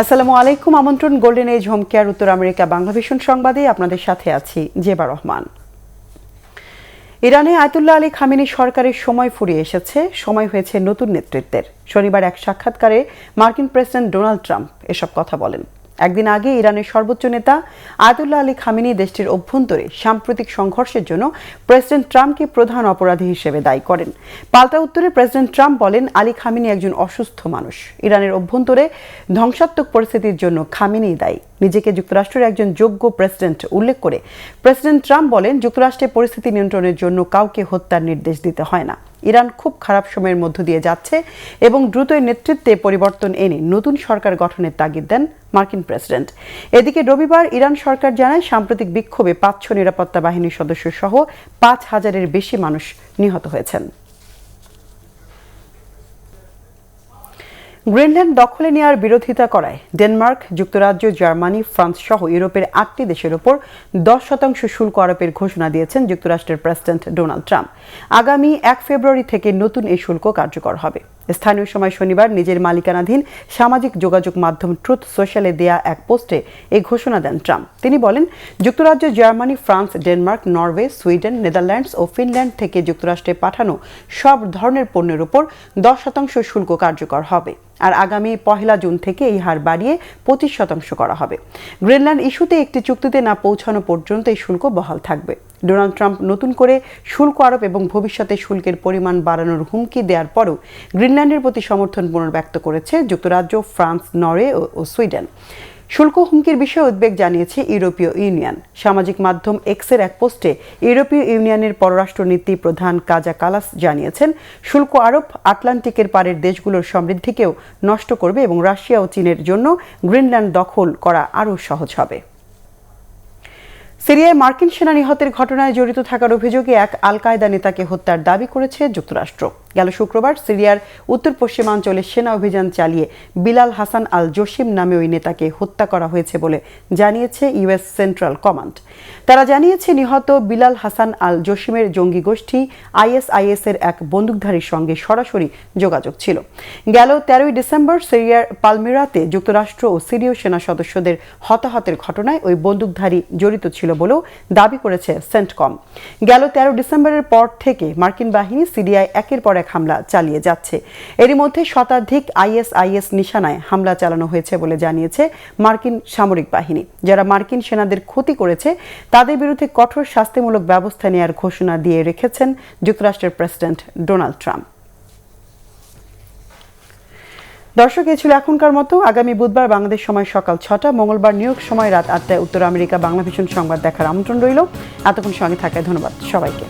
আসসালামু আলাইকুম। আমন্ত্রণ গোল্ডেন এজ হোম কেয়ার উত্তর আমেরিকা বাংলা ভিশন সংবাদে আপনাদের সাথে আছি জেবা রহমান। ইরানে আয়াতুল্লাহ আলী খামেনি সরকারের সময় ফুরিয়ে এসেছে, সময় হয়েছে নতুন নেতৃত্বের। শনিবার এক সাক্ষাৎকারে মার্কিন প্রেসিডেন্ট ডোনাল্ড ট্রাম্প এসব কথা বলেন। একদিন আগে ইরানের সর্বোচ্চ নেতা আয়াতুল্লাহ আলী খামেনি দেশটির অভ্যন্তরে সাম্প্রতিক সংঘর্ষের জন্য প্রেসিডেন্ট ট্রাম্পকে প্রধান অপরাধী হিসেবে দায়ী করেন। পাল্টা উত্তরে প্রেসিডেন্ট ট্রাম্প বলেন, আলী খামেনি একজন অসুস্থ মানুষ। ইরানের অভ্যন্তরে ধ্বংসাত্মক পরিস্থিতির জন্য খামেনিই দায়ী। নিজেকে যুক্তরাষ্ট্রের একজন যোগ্য প্রেসিডেন্ট উল্লেখ করে প্রেসিডেন্ট ট্রাম্প বলেন, যুক্তরাষ্ট্রে পরিস্থিতি নিয়ন্ত্রণের জন্য কাউকে হত্যার নির্দেশ দিতে হয় না। ইরান খুব খারাপ সময়ের মধ্য দিয়ে যাচ্ছে এবং দ্রুতই নেতৃত্বে পরিবর্তন এনে নতুন সরকার গঠনের তাগিদ দেন মার্কিন প্রেসিডেন্ট। এদিকে রবিবার ইরান সরকার জানায়, সাম্প্রতিক বিক্ষোভে 500 নিরাপত্তা বাহিনীর সদস্য সহ 5000-এর বেশি মানুষ নিহত হয়েছেন। গ্রিনল্যান্ড দখলে নেওয়ার বিরোধিতা করায় ডেনমার্ক, যুক্তরাজ্য, জার্মানি, ফ্রান্স সহ ইউরোপের 8টি দেশের ওপর 10% শুল্ক আরোপের ঘোষণা দিয়েছেন যুক্তরাষ্ট্রের প্রেসিডেন্ট ডোনাল্ড ট্রাম্প। আগামী 1 ফেব্রুয়ারি থেকে নতুন এই শুল্ক কার্যকর হবে। স্থানীয় সময় শনিবার নিজের মালিকানাধীন সামাজিক যোগাযোগ মাধ্যম ট্রুথ সোশ্যালে দেয়া এক পোস্টে এই ঘোষণা দেন ট্রাম্প। তিনি বলেন, যুক্তরাজ্য, Germany, France, Denmark, Norway, Sweden, Netherlands ও ফিনল্যান্ড থেকে যুক্তরাষ্ট্রে পাঠানো সব ধরনের পণ্যের উপর 10% শুল্ক কার্যকর হবে। আর আগামী 1 জুন থেকে এই হার বাড়িয়ে 25% করা হবে। গ্রিনল্যান্ড ইস্যুতে একটি চুক্তিতে না পৌঁছানো পর্যন্ত এই শুল্ক বহাল থাকবে। ডোনাল্ড ট্রাম্প নতুন করে শুল্ক আরোপ এবং ভবিষ্যতে শুল্কের পরিমাণ বাড়ানোর হুমকি দেওয়ার পরও গ্রিনল্যান্ডের প্রতি সমর্থন পুনর্ব্যক্ত করেছে যুক্তরাজ্য, ফ্রান্স, নরওয়ে ও সুইডেন। শুল্ক হুমকির বিষয়ে উদ্বেগ জানিয়েছে ইউরোপীয় ইউনিয়ন। সামাজিক মাধ্যম এক্সের এক পোস্টে ইউরোপীয় ইউনিয়নের পররাষ্ট্রনীতি প্রধান কাজা কালাস জানিয়েছেন, শুল্ক আরোপ আটলান্টিকের পারের দেশগুলোর সমৃদ্ধিকেও নষ্ট করবে এবং রাশিয়া ও চীনের জন্য গ্রিনল্যান্ড দখল করা আরও সহজ হবে। সিরিয়ায় মার্কিন সেনা নিহতের ঘটনায় জড়িত থাকার অভিযোগে এক আল কায়দা নেতাকে হত্যার দাবি করেছে যুক্তরাষ্ট্র। গেল শুক্রবার সিরিয়ার উত্তর পশ্চিমাঞ্চলে সেনা অভিযান চালিয়ে বিলাল হাসান আল জসিম নামে ওই নেতাকে হত্যা করা হয়েছে বলে জানিয়েছে ইউএস সেন্ট্রাল কমান্ড। তারা জানিয়েছে, নিহত বিলাল হাসান আল জসিমের জঙ্গি গোষ্ঠী আইএসআইএস এর এক বন্দুকধারীর সঙ্গে সরাসরি যোগাযোগ ছিল। গেল 13 ডিসেম্বর সিরিয়ার পালমিরাতে যুক্তরাষ্ট্র ও সিরীয় সেনা সদস্যদের হতাহতের ঘটনায় ওই বন্দুকধারী জড়িত ছিল বলেও দাবি করেছে সেন্টকম। গেল 13 ডিসেম্বরের পর থেকে মার্কিন বাহিনী সিরিয়ায় একের পর এক হামলা চালিয়ে যাচ্ছে। এরই মধ্যে শতাধিক আইএসআইএস নিশানায় হামলা চালানো হয়েছে বলে জানিয়েছে মার্কিন সামরিক বাহিনী। যারা মার্কিন সেনাদের ক্ষতি করেছে তাদের বিরুদ্ধে কঠোর শাস্তিমূলক ব্যবস্থা নেওয়ার ঘোষণা দিয়ে রেখেছেন যুক্তরাষ্ট্রের প্রেসিডেন্ট ডোনাল্ড ট্রাম্প। দর্শক, এ ছিল এখনকার মতো। আগামী বুধবার বাংলাদেশ সময় সকাল 6টা, মঙ্গলবার নিউ ইয়র্ক সময় রাত 8টায় উত্তর আমেরিকা বাংলা ভিশন সংবাদ দেখার আমন্ত্রণ রইল। এতক্ষণ সঙ্গে থাকায় ধন্যবাদ সবাইকে।